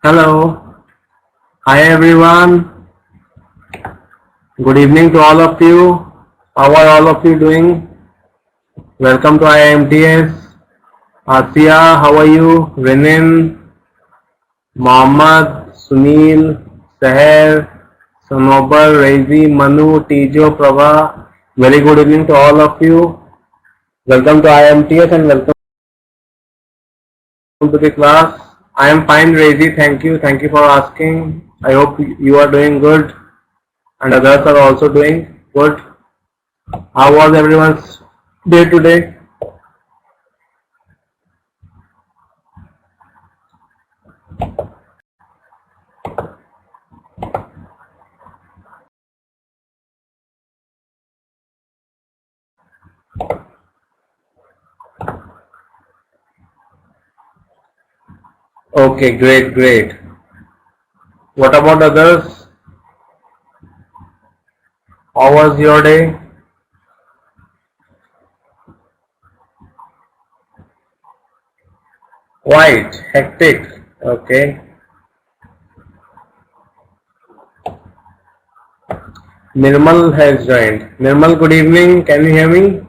Hello. Hi everyone. Good evening to all of you. How are all of you doing? Welcome to IMTS. Asiya, how are you? Renin, Mohammed, Sunil, Seher, Sonobar, Rezi, Manu, Tijo, Prabha. Very good evening to all of you. Welcome to IMTS and welcome to the class. I am fine, Rezi. Thank you. Thank you for asking. I hope you are doing good and others are also doing good. How was everyone's day today? Okay, great, great. What about others? How was your day? Quite hectic. Okay. Nirmal has joined. Nirmal, good evening. Can you hear me?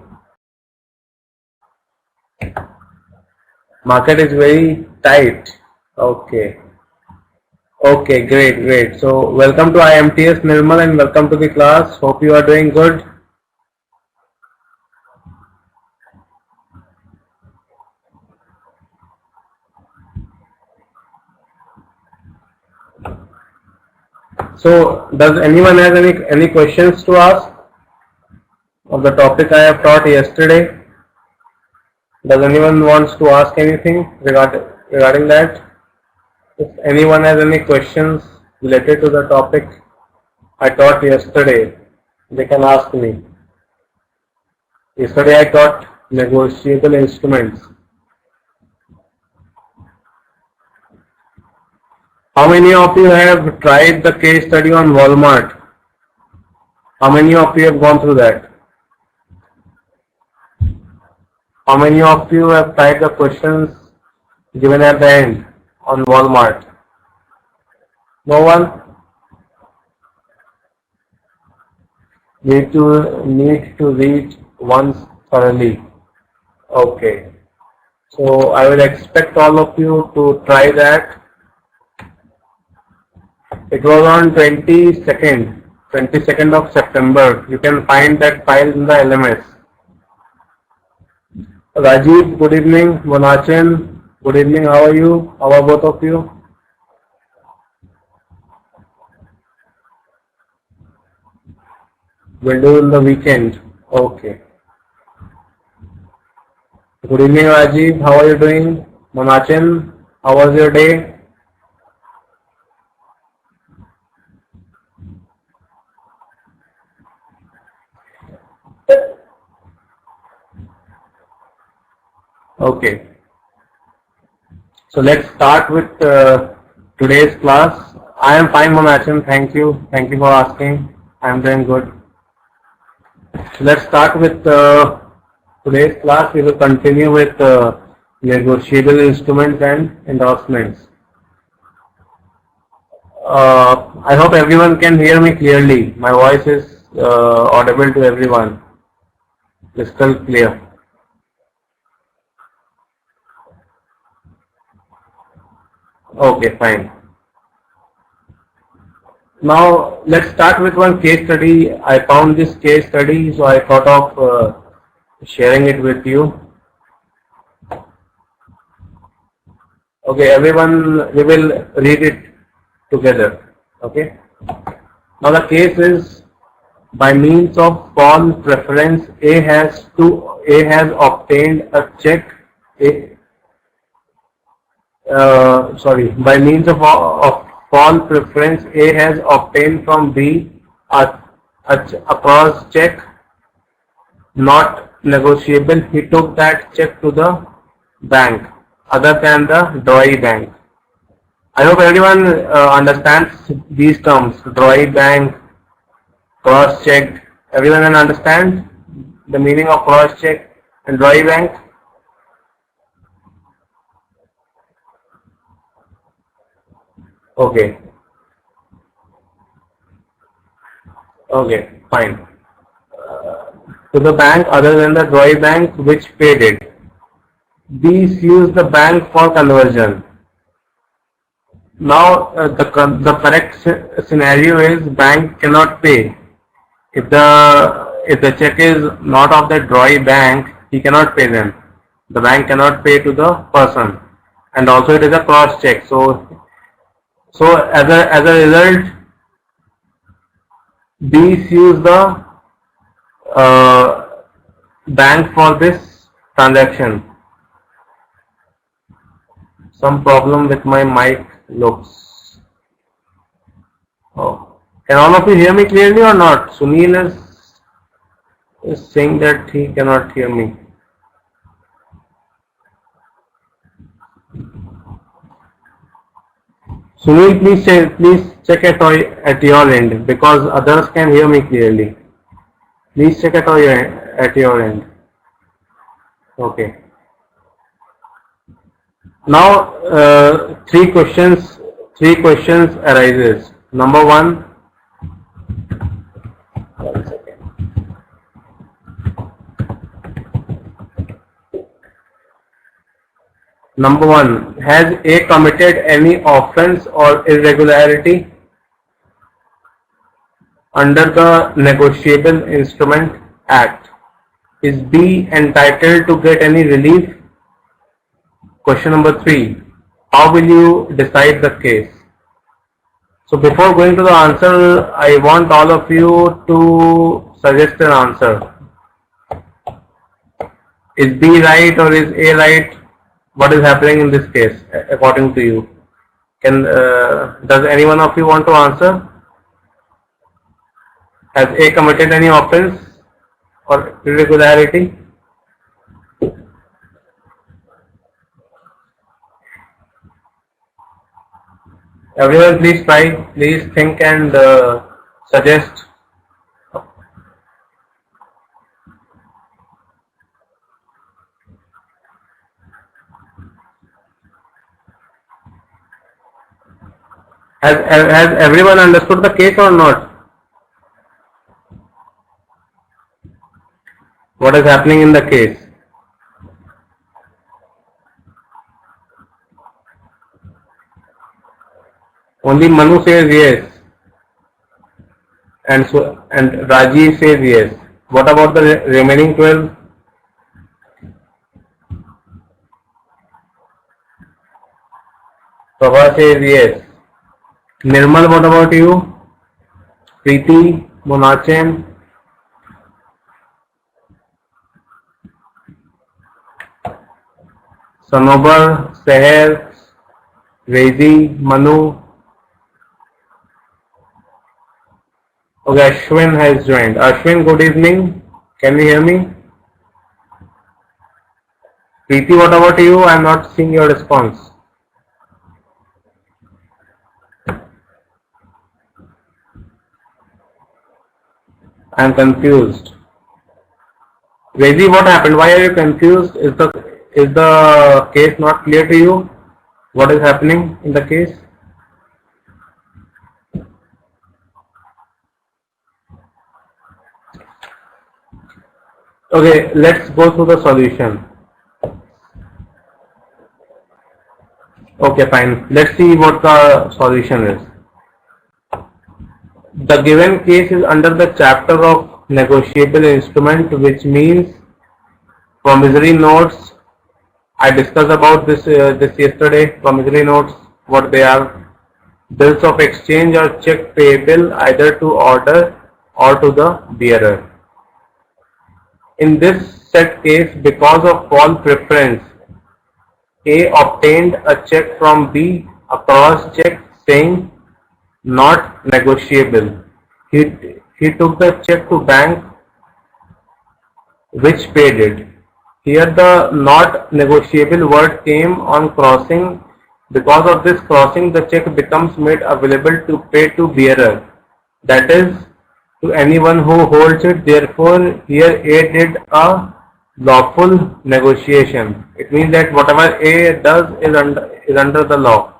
Market is very tight. Okay. Okay, great, great. So, welcome to IMTS Nirmal and welcome to the class. Hope you are doing good. So, does anyone has any questions to ask of the topic I have taught yesterday? Does anyone wants to ask anything regarding that? If anyone has any questions related to the topic I taught yesterday, they can ask me. Yesterday I taught negotiable instruments. How many of you have tried the case study on Walmart? How many of you have gone through that? How many of you have tried the questions given at the end on Walmart? No one? Need to read once thoroughly. Okay. So I will expect all of you to try that. It was on 22nd of September. You can find that file in the LMS. Rajiv, good evening. Monachin, good evening. How are you? How are both of you? We'll do in the weekend. Okay. Good evening, Rajiv. How are you doing? Monachin, how was your day? Okay. So let's start with today's class. I am fine, Monachin. Thank you. Thank you for asking. I am doing good. So let's start with today's class. We will continue with negotiable instruments and endorsements. I hope everyone can hear me clearly. My voice is audible to everyone. Crystal clear. Okay, fine. Now let's start with one case study. I found this case study, so I thought of sharing it with you. Okay, everyone, we will read it together. Okay. Now the case is, by means of pawn preference, A has obtained a check. By means of pawn preference, A has obtained from B a cross check not negotiable. He took that check to the bank other than the drawee bank. I hope everyone understands these terms: drawee bank, cross-checked. Everyone can understand the meaning of cross-check and dry bank? Okay. Okay, fine. To the bank other than the dry bank which paid it. These use the bank for conversion. Now the correct scenario is bank cannot pay. If the check is not of the dry bank, he cannot pay them. The bank cannot pay to the person, and also it is a cross check. So as a result, these use the bank for this transaction. Some problem with my mic looks. Oh. Can all of you hear me clearly or not? Sunil is saying that he cannot hear me. Sunil, please check at your end because others can hear me clearly. Please check at your end. Okay. Now three questions arises. Number one. One second. Number one, has A committed any offense or irregularity under the Negotiable Instrument Act? Is B entitled to get any relief? Question number 3. How will you decide the case? So before going to the answer, I want all of you to suggest an answer. Is B right or is A right? What is happening in this case according to you? Does any one of you want to answer? Has A committed any offense or irregularity? Everyone please try, please think and suggest. Has everyone understood the case or not? What is happening in the case? Only Manu says yes, and Rajiv says yes. What about the remaining 12? Prabha says yes. Nirmal, what about you? Preeti, Monachen, Sanobar, Seher, Rezi, Manu. Okay, Ashwin has joined. Ashwin, good evening. Can you hear me? Preeti, what about you? I am not seeing your response. I am confused. Rezi, what happened? Why are you confused? Is the case not clear to you? What is happening in the case? Okay, let's go through the solution. Okay, fine. Let's see what the solution is. The given case is under the chapter of negotiable instrument, which means promissory notes. I discussed about this yesterday. Promissory notes, what they are: bills of exchange or check payable either to order or to the bearer. In this set case, because of call preference, A obtained a check from B, a cross check saying not negotiable. He took the check to bank which paid it. Here the not negotiable word came on crossing. Because of this crossing, the check becomes made available to pay to bearer. That is, to anyone who holds it. Therefore, here A did a lawful negotiation. It means that whatever A does is under the law.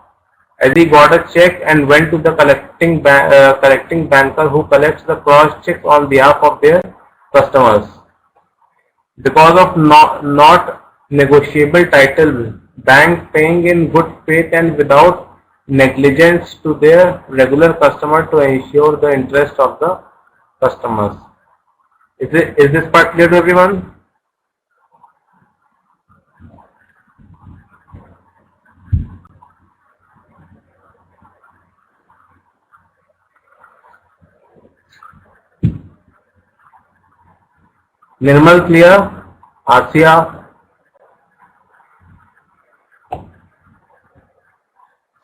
As he got a check and went to the collecting banker who collects the cross checks on behalf of their customers. Because of not negotiable title, bank paying in good faith and without negligence to their regular customer to ensure the interest of the customers. Is this part clear to everyone? Nirmal clear? Asya?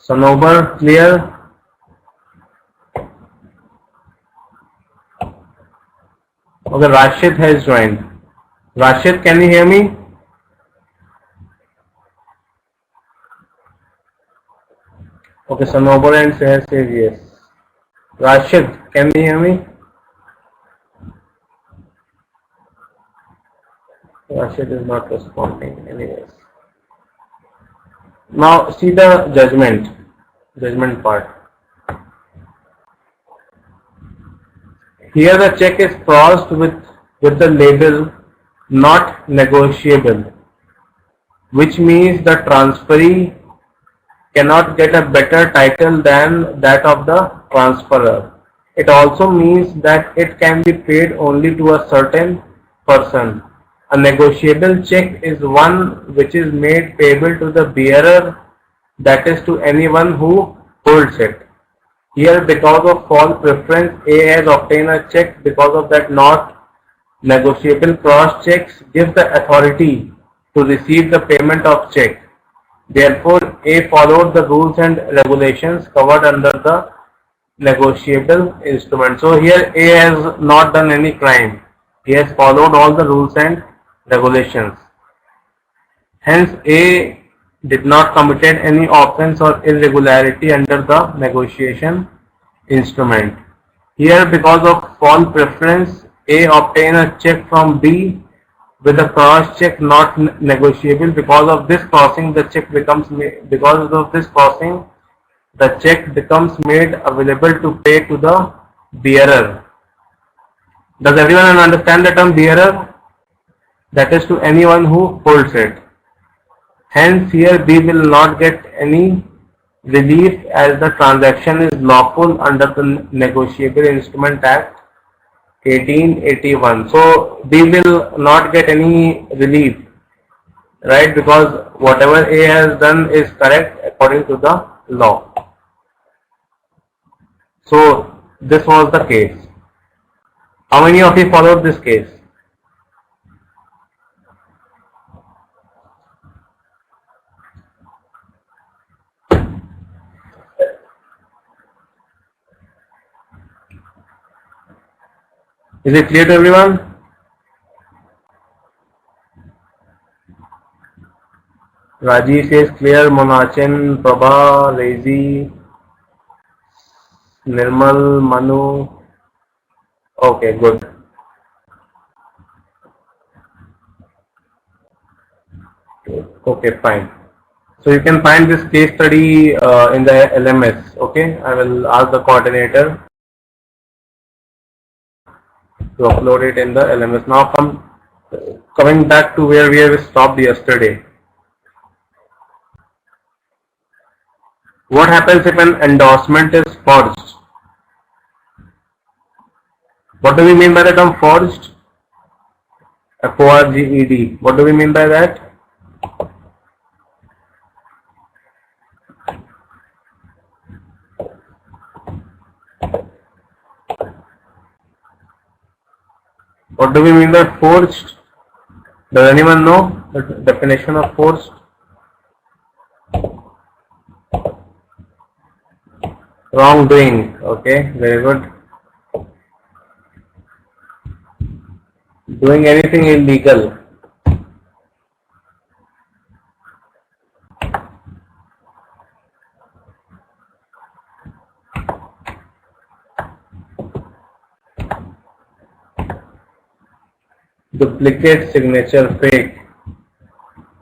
Sanobar clear? Okay, Rashid has joined. Rashid, can you hear me? Okay, Sanobar and Seher says yes. Rashid, can you hear me? Rashid is not responding anyways. Now see the judgment part. Here the check is crossed with the label not negotiable, which means the transferee cannot get a better title than that of the transferor. It also means that it can be paid only to a certain person. A negotiable check is one which is made payable to the bearer, that is to anyone who holds it. Here, because of false preference, A has obtained a check. Because of that not negotiable cross checks give the authority to receive the payment of check. Therefore, A followed the rules and regulations covered under the negotiable instrument. So here A has not done any crime. He has followed all the rules and regulations. Hence, A did not committed any offense or irregularity under the negotiation instrument. Here, because of false preference, A obtained a check from B with a cross check not negotiable. Because of this crossing, the check becomes made available to pay to the bearer. Does everyone understand the term bearer? That is to anyone who holds it. Hence here B will not get any relief as the transaction is lawful under the Negotiable Instrument Act 1881. So B will not get any relief, right, because whatever A has done is correct according to the law. So this was the case. How many of you followed this case? Is it clear to everyone? Raji says clear. Monachin, Prabha, Lazy, Nirmal, Manu. Okay, good. Okay, fine. So you can find this case study in the LMS. Okay, I will ask the coordinator to upload it in the LMS. Now coming back to where we have stopped yesterday. What happens if an endorsement is forged? What do we mean by the term forged? F-O-R-G-E-D. What do we mean by that? What do we mean by forged? Does anyone know the definition of forged? Wrongdoing. Okay, very good. Doing anything illegal. duplicate signature, fake.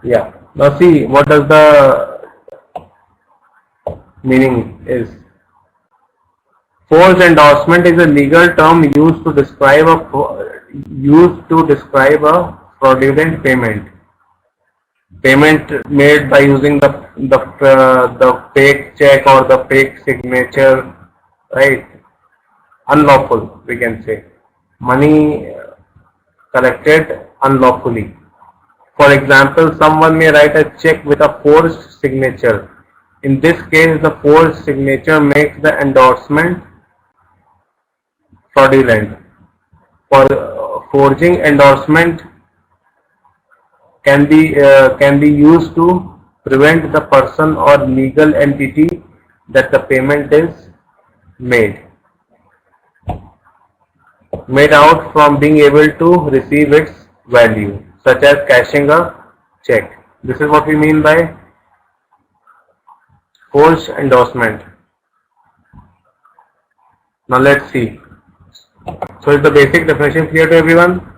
Yeah. Now see what does the meaning is. Forged endorsement is a legal term used to describe a fraudulent payment. Payment made by using the fake check or the fake signature, right? Unlawful, we can say. Money collected unlawfully. For example, someone may write a check with a forged signature. In this case, the forged signature makes the endorsement fraudulent. For forging endorsement can be used to prevent the person or legal entity that the payment is made out from being able to receive its value, such as cashing a check. This is what we mean by forged endorsement. Now let's see. So is the basic definition clear to everyone?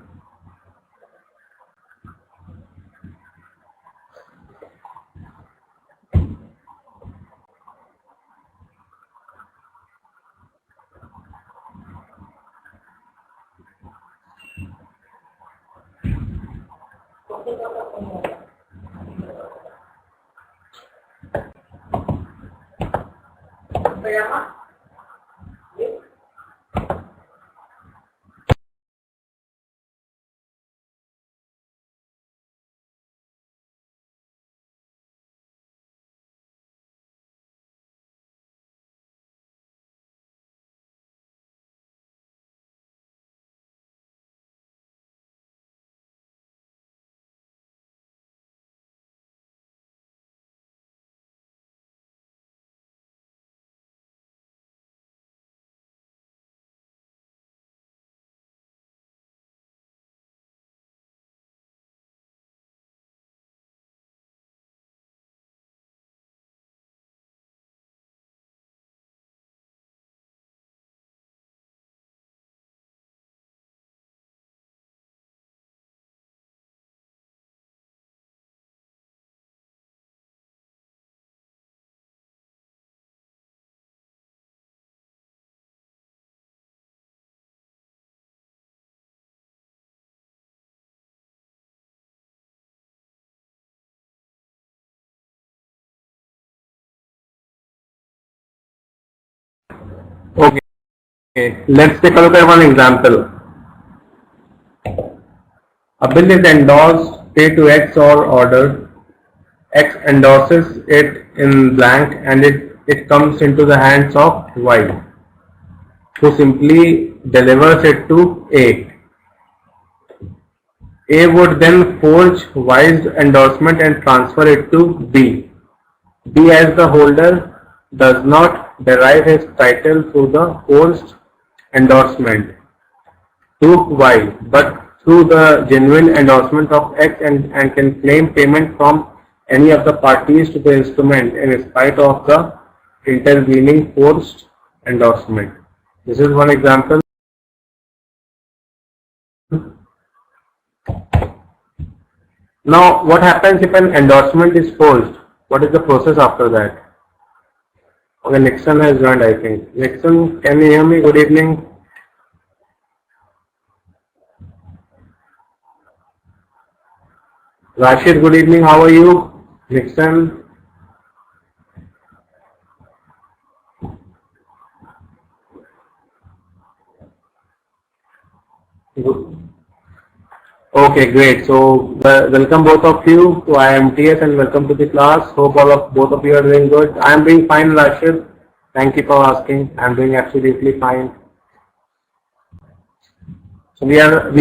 Okay, let's take a look at one example. A bill is endorsed, pay to X or ordered. X endorses it in blank and it comes into the hands of Y, who simply delivers it to A. A would then forge Y's endorsement and transfer it to B. B, as the holder, does not derive his title through the forged endorsement to Y, but through the genuine endorsement of X and can claim payment from any of the parties to the instrument in spite of the intervening forged endorsement. This is one example. Now, what happens if an endorsement is forged? What is the process after that? Okay, Nixon has joined, I think. Nixon, can you hear me? Good evening. Rashid, good evening. How are you? Nixon. Good. Okay, great. So welcome both of you to IMTS and welcome to the class. Hope both of you are doing good. I am doing fine, Rashid. Thank you for asking. I am doing absolutely fine. So we are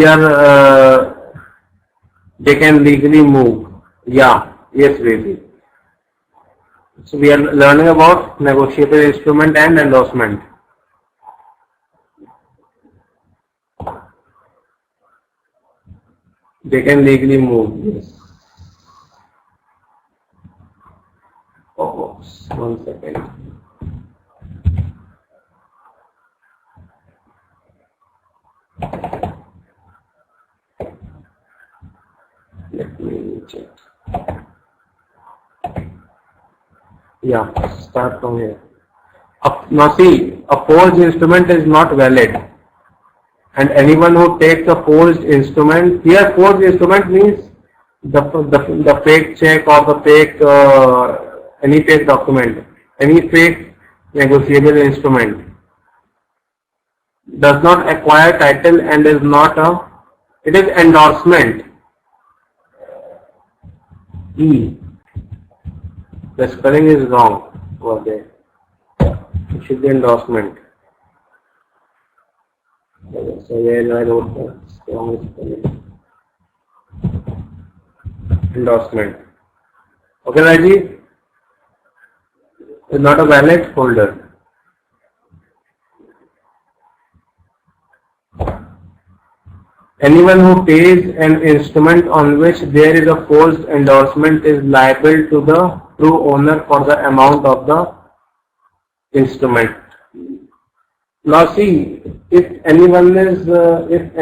they can legally move. Yeah, yes, really. So we are learning about negotiable instrument and endorsement. They can legally move. Yes. Oh, 1 second. Yeah, start from here. Now see, a forged instrument is not valid, and anyone who takes a forged instrument, here forged instrument means the fake check or the fake any fake document, any fake negotiable instrument does not acquire title and is not a, it is endorsement. E. The spelling is wrong over there. It should be endorsement. So where I wrote the wrong spelling. Endorsement. Okay, Raji? It's not a valid folder. Anyone who pays an instrument on which there is a forged endorsement is liable to the true owner for the amount of the instrument. Now see, if anyone is, if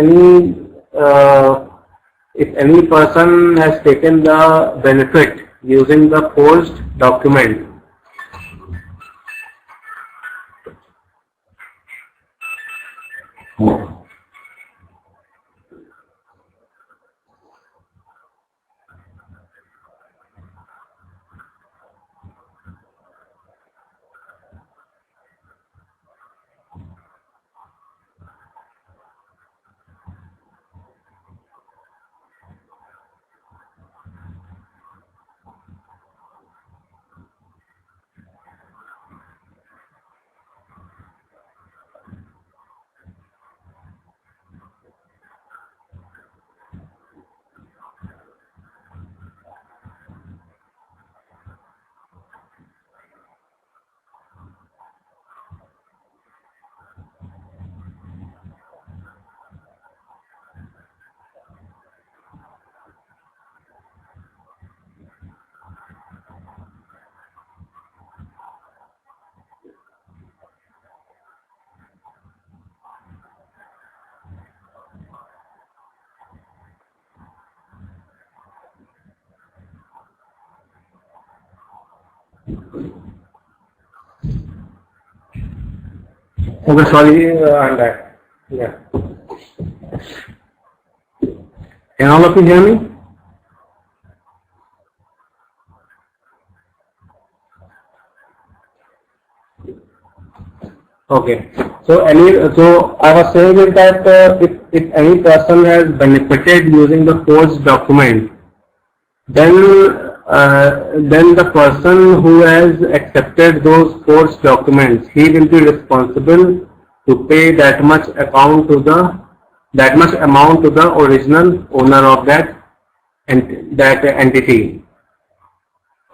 any person has taken the benefit using the forged document, okay, sorry, and that. Yeah. Can all of you hear me? Okay. So I was saying is that if any person has benefited using the forged document, then the person who has accepted those forged documents, he will be responsible to pay that much amount to the original owner of that entity.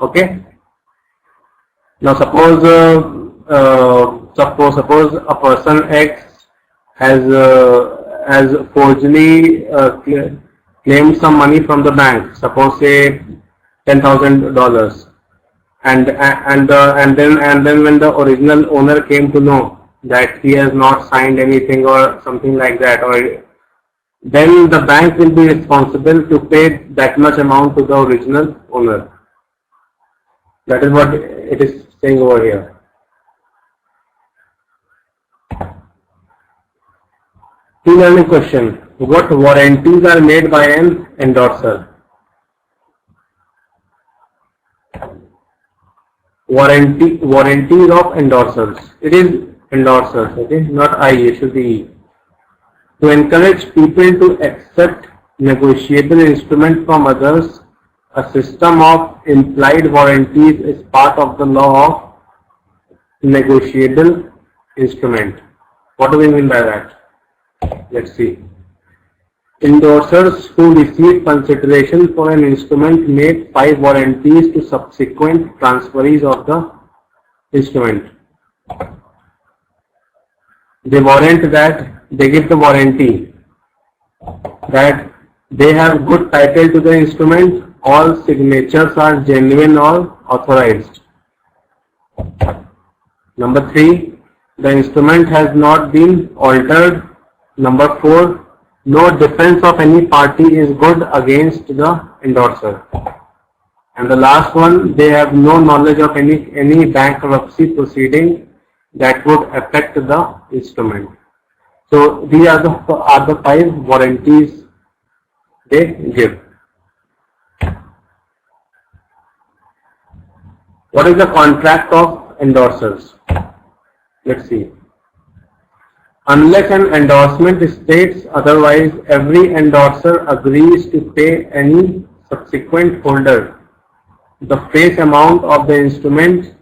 Okay. Now suppose a person X has forgely claimed some money from the bank. Suppose say $10,000, and then when the original owner came to know that he has not signed anything or something like that, or then the bank will be responsible to pay that much amount to the original owner. That is what it is saying over here. Learning question. What warranties are made by an endorser? Warranties of endorsers. It is endorsers, okay, not I, it should be E. To encourage people to accept negotiable instruments from others, a system of implied warranties is part of the law of negotiable instrument. What do we mean by that? Let's see. Endorsers who receive consideration for an instrument make 5 warranties to subsequent transferees of the instrument. They warrant that, they give the warranty that they have good title to the instrument, all signatures are genuine or authorized. Number 3, the instrument has not been altered. Number 4, no defense of any party is good against the endorser. And the last one, they have no knowledge of any bankruptcy proceeding that would affect the instrument. So these are the 5 warranties they give. What is the contract of endorsers? Let's see. Unless an endorsement states otherwise, every endorser agrees to pay any subsequent holder the face amount of the instrument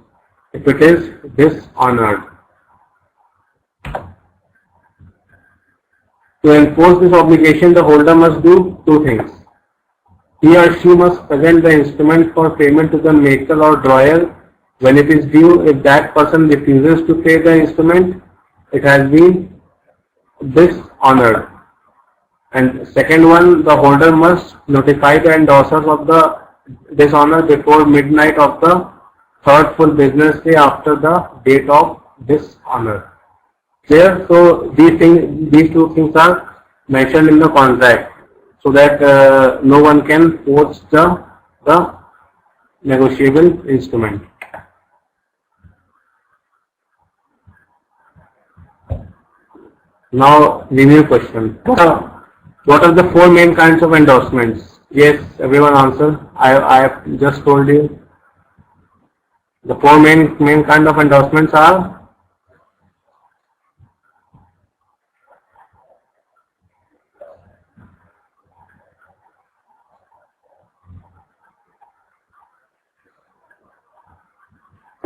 if it is dishonored. To enforce this obligation, the holder must do 2 things. He or she must present the instrument for payment to the maker or drawer when it is due. If that person refuses to pay the instrument, it has been dishonored. And second one, the holder must notify the endorsers of the dishonor before midnight of the 3rd full business day after the date of dishonor. Clear? So these 2 things are mentioned in the contract, so that no one can force the negotiable instrument. Now review question. What are the 4 main kinds of endorsements? Yes, everyone answer. I have just told you. The 4 main kind of endorsements are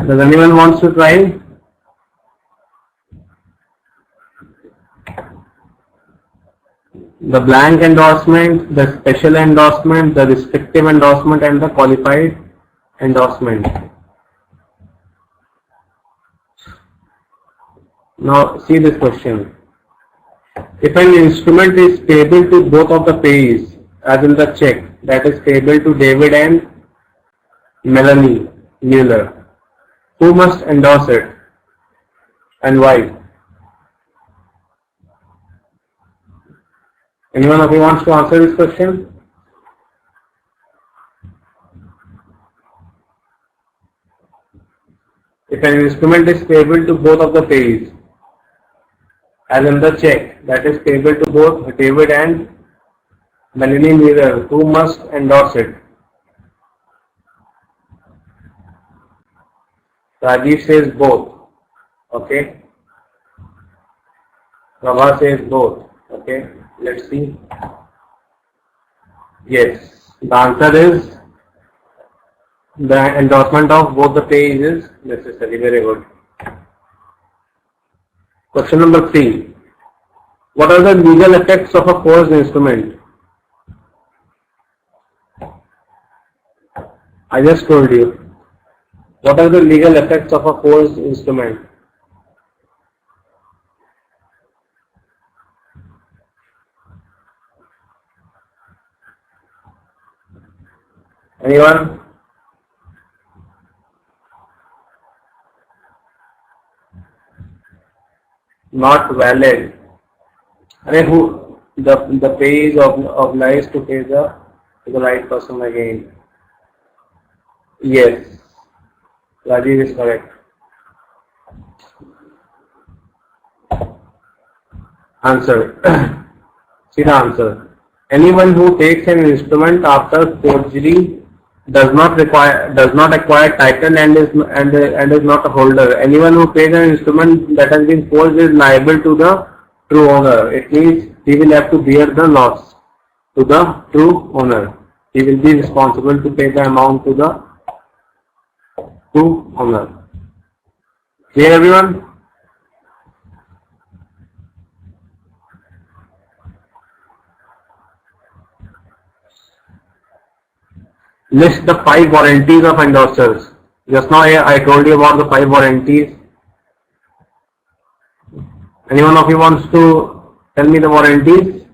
Does anyone wants to try? The blank endorsement, the special endorsement, the restrictive endorsement, and the qualified endorsement. Now see this question. If an instrument is payable to both of the payees, as in the check that is payable to David and Melanie Mueller, who must endorse it and why? Anyone of you wants to answer this question? If an instrument is payable to both of the payees, as in the check that is payable to both David and Melanie Mueller, who must endorse it? Rajiv says both. Okay. Prabha says both. Okay. Let's see. Yes. The answer is the endorsement of both the payees is necessary. Very good. Question number 3. What are the legal effects of a forged instrument? I just told you. What are the legal effects of a forged instrument? Anyone? Not valid. And who the payee is obliged to pay to the right person again? Yes. Rajiv is correct. Answer. See the answer. Anyone who takes an instrument after forgery does not acquire title and is not a holder. Anyone who pays an instrument that has been forged is liable to the true owner. It means he will have to bear the loss to the true owner. He will be responsible to pay the amount to the true owner. Clear, everyone? List the 5 warranties of endorsers. Just now I told you about the 5 warranties. Anyone of you wants to tell me the warranties?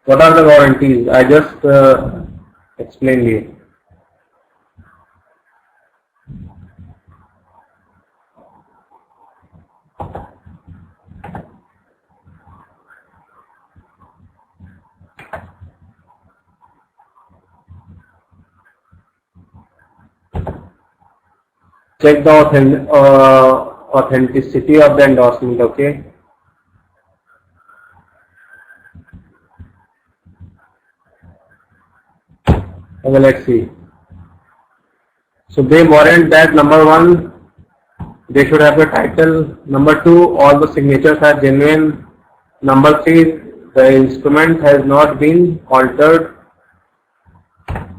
What are the warranties? I just explained you. check the authenticity of the endorsement. Okay. Okay, let's see. So they warrant that number one, they should have the title. Number two, all the signatures are genuine. Number three, the instrument has not been altered.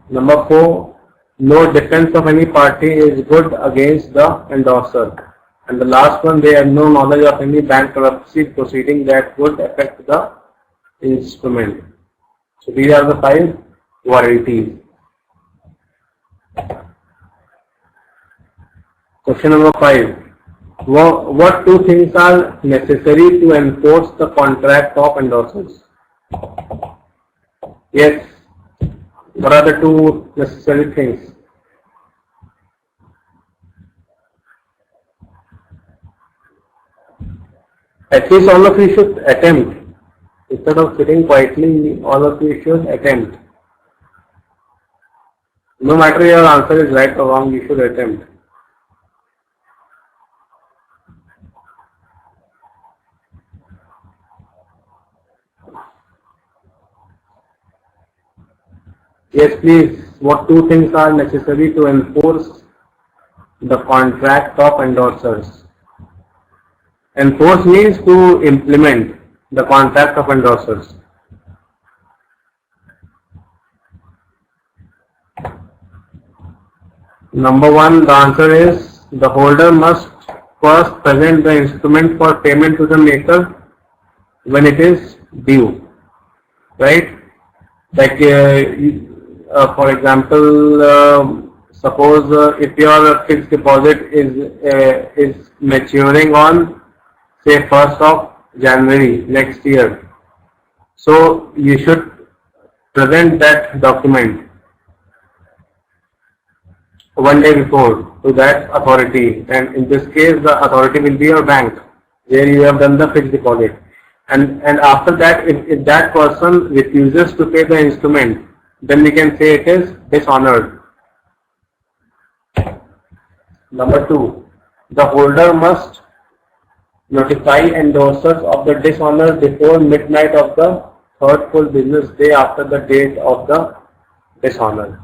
Number four, no defense of any party is good against the endorser. And the last one, they have no knowledge of any bankruptcy proceeding that would affect the instrument. So these are the five warranties. Question number 5. What two things are necessary to enforce the contract of endorsers? Yes. What are the two necessary things? At least all of you should attempt. Instead of sitting quietly, all of you should attempt. No matter your answer is right or wrong, you should attempt. Yes, please. What two things are necessary to enforce the contract of endorsers? Enforce means to implement the contract of endorsers. Number one, the answer is the holder must first present the instrument for payment to the maker when it is due. Right? Like for example, suppose if your fixed deposit is maturing on say 1st of January next year, so you should present that document one day before to that authority, and in this case the authority will be your bank where you have done the fixed deposit, and after that if that person refuses to pay the instrument, then we can say it is dishonored. Number two, the holder must notify endorsers of the dishonor before midnight of the third full business day after the date of the dishonor.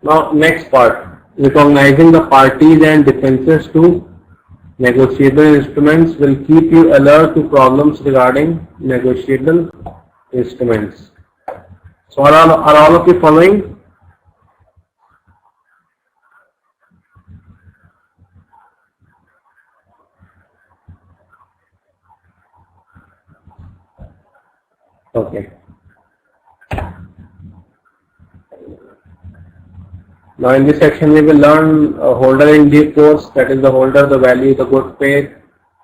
Now next part, recognizing the parties and defenses to negotiable instruments will keep you alert to problems regarding negotiable instruments. So are all of you following? Okay. Now in this section we will learn holder in due course, that is the holder, the value, the good faith,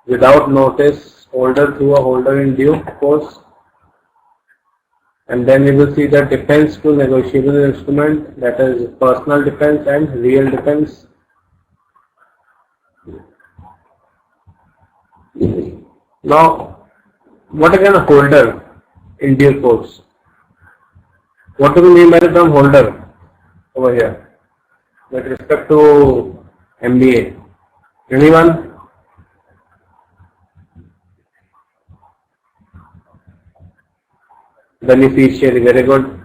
without notice, holder through a holder in due course, and then we will see the defense to negotiable instrument, that is personal defense and real defense. Now what is a holder in due course? What do we mean by the term holder over here with respect to MBA? Anyone? Beneficiary, very good.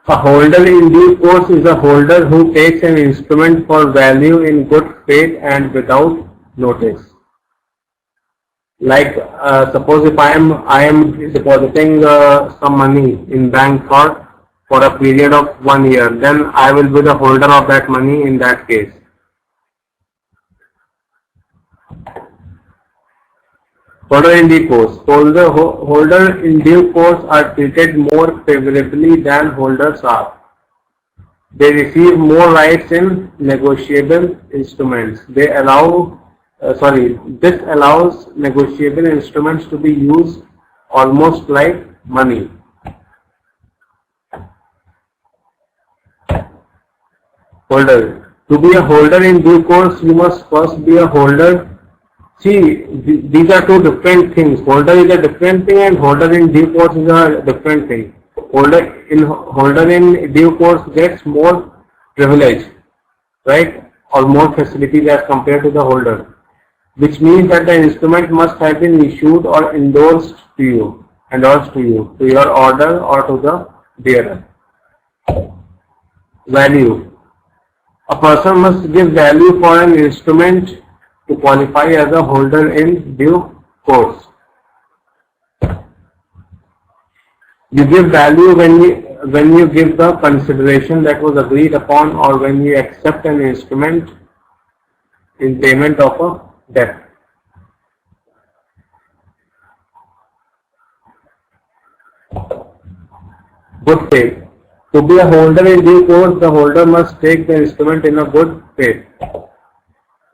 A holder in due course is a holder who takes an instrument for value in good faith and without notice. Like suppose if I am depositing some money in bank for a period of 1 year, then I will be the holder of that money in that case. Holder in due course. Holder in due course are treated more favorably than holders are. They receive more rights in negotiable instruments. This allows negotiable instruments to be used almost like money. Holder. To be a holder in due course, you must first be a holder. See, these are two different things. Holder is a different thing and holder in due course is a different thing. Holder in due course gets more privilege, right? Or more facilities as compared to the holder, which means that the instrument must have been issued or endorsed to you, to your order or to the bearer. Value. A person must give value for an instrument to qualify as a holder in due course. You give value when you give the consideration that was agreed upon or when you accept an instrument in payment of a debt. Good faith. To be a holder in due course, the holder must take the instrument in a good faith.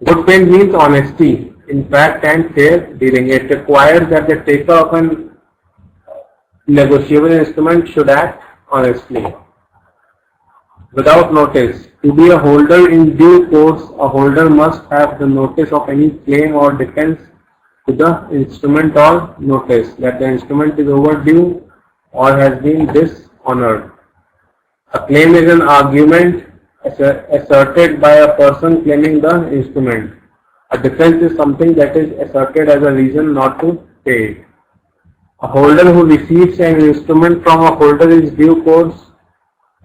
Good faith means honesty in fact and fair dealing. It requires that the taker of an negotiable instrument should act honestly. Without notice. To be a holder in due course, a holder must have the notice of any claim or defense to the instrument or notice that the instrument is overdue or has been dishonored. A claim is an argument asserted by a person claiming the instrument. A defense is something that is asserted as a reason not to pay it. A holder who receives an instrument from a holder in due course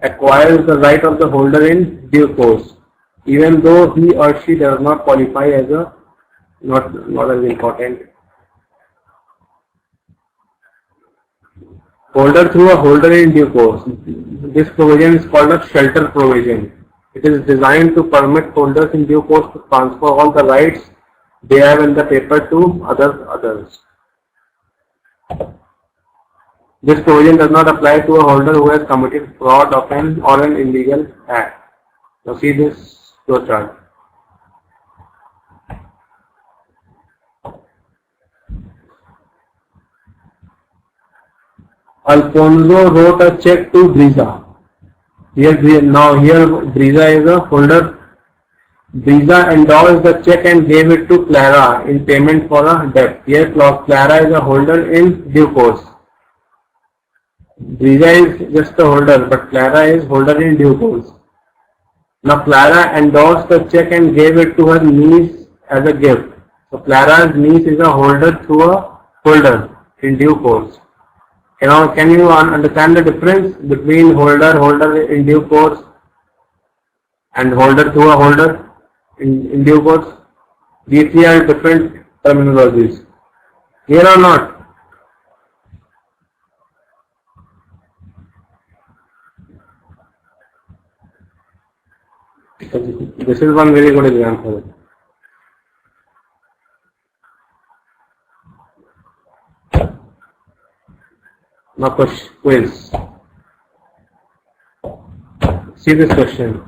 acquires the right of the holder in due course, even though he or she does not qualify as a not as important. Holder through a holder in due course. This provision is called a shelter provision. It is designed to permit holders in due course to transfer all the rights they have in the paper to others. This provision does not apply to a holder who has committed fraud or an illegal act. Now see this flow chart. Alfonso wrote a check to Brisa. Here Brisa is a holder. Brisa endorsed the check and gave it to Clara in payment for a debt. Here Clara is a holder in due course. Brisa is just a holder, but Clara is holder in due course. Now Clara endorsed the check and gave it to her niece as a gift. So Clara's niece is a holder through a holder in due course. Can you understand the difference between holder in due course and holder through a holder in due course? These three are different terminologies. Here or not? This is one very good example. Now quiz. See this question.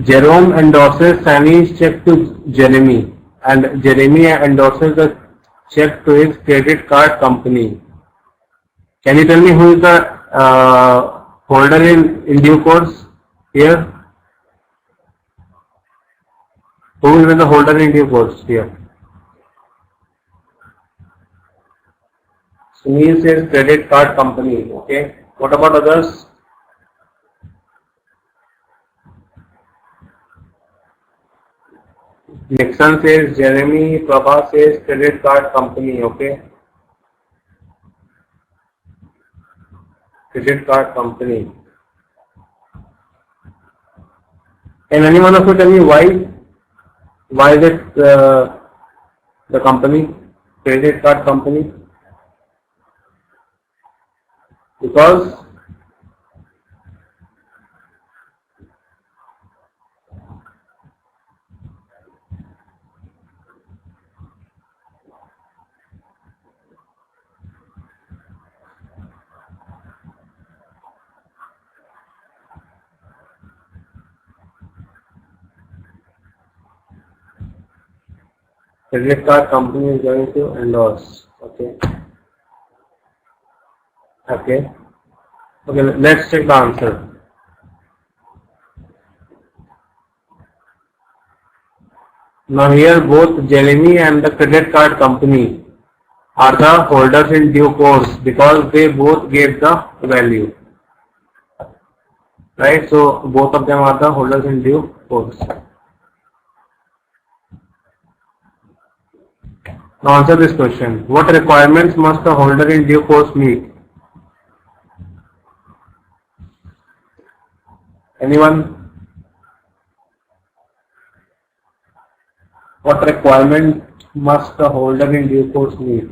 Jerome endorses Sunny's check to Jeremy and Jeremy endorses the check to his credit card company. Can you tell me who is the holder in due course here? Who will be the holder in due course here? Sunil says credit card company. Okay. What about others? Nixon says Jeremy. Prabha says credit card company. Okay. Credit card company. Can any one of you tell me why? Why is it the company? Credit card company? Because credit card company is going to endorse. Okay. Okay. Okay, let's check the answer. Now here both Jeremy and the credit card company are the holders in due course because they both gave the value. Right? So both of them are the holders in due course. Now answer this question. What requirements must the holder in due course meet? Anyone? What requirement must the holder in due course meet?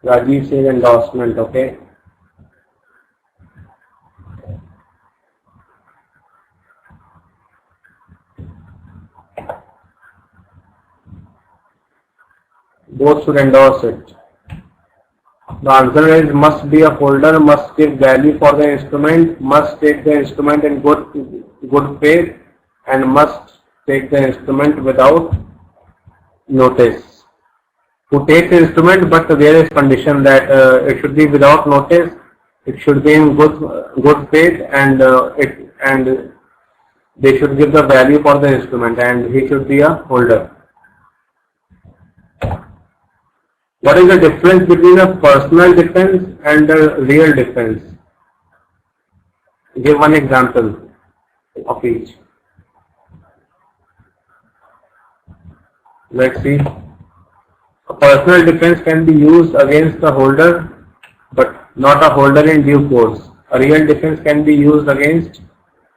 Rajiv says endorsement, okay? Both should endorse it. The answer is must be a holder, must give value for the instrument, must take the instrument in good faith, and must take the instrument without notice. Who takes the instrument, but there is condition that it should be without notice, it should be in good faith, and they should give the value for the instrument, and he should be a holder. What is the difference between a personal defense and a real defense? Give one example of each. Let's see. A personal defense can be used against the holder, but not a holder in due course. A real defense can be used against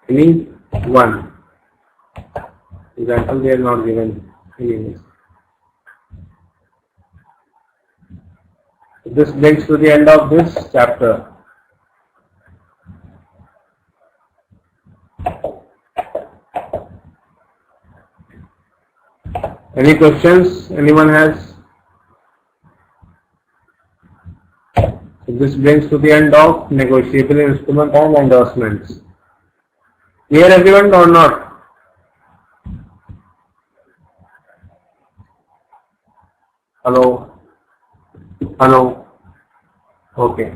anyone. Example they are not given in English. This brings to the end of this chapter. Any questions anyone has? This brings to the end of negotiable instrument and endorsements. Clear everyone or not? Hello? Hello? Okay.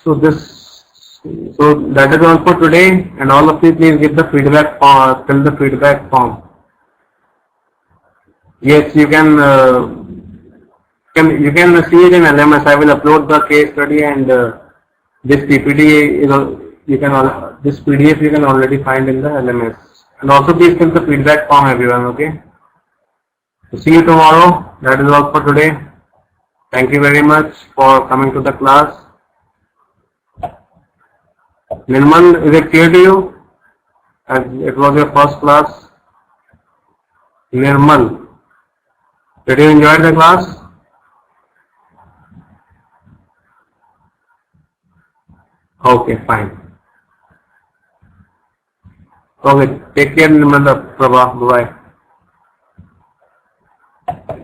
So that is all for today, and all of you please give the feedback form, fill the feedback form. Yes, you can see it in LMS. I will upload the case study, and this PPT this PDF you can already find in the LMS. And also please fill the feedback form, everyone. Okay. So see you tomorrow. That is all for today. Thank you very much for coming to the class. Nirmal, is it clear to you? As it was your first class. Nirmal, did you enjoy the class? Okay, fine. Okay, take care, Nirmal, Prabha. Bye bye.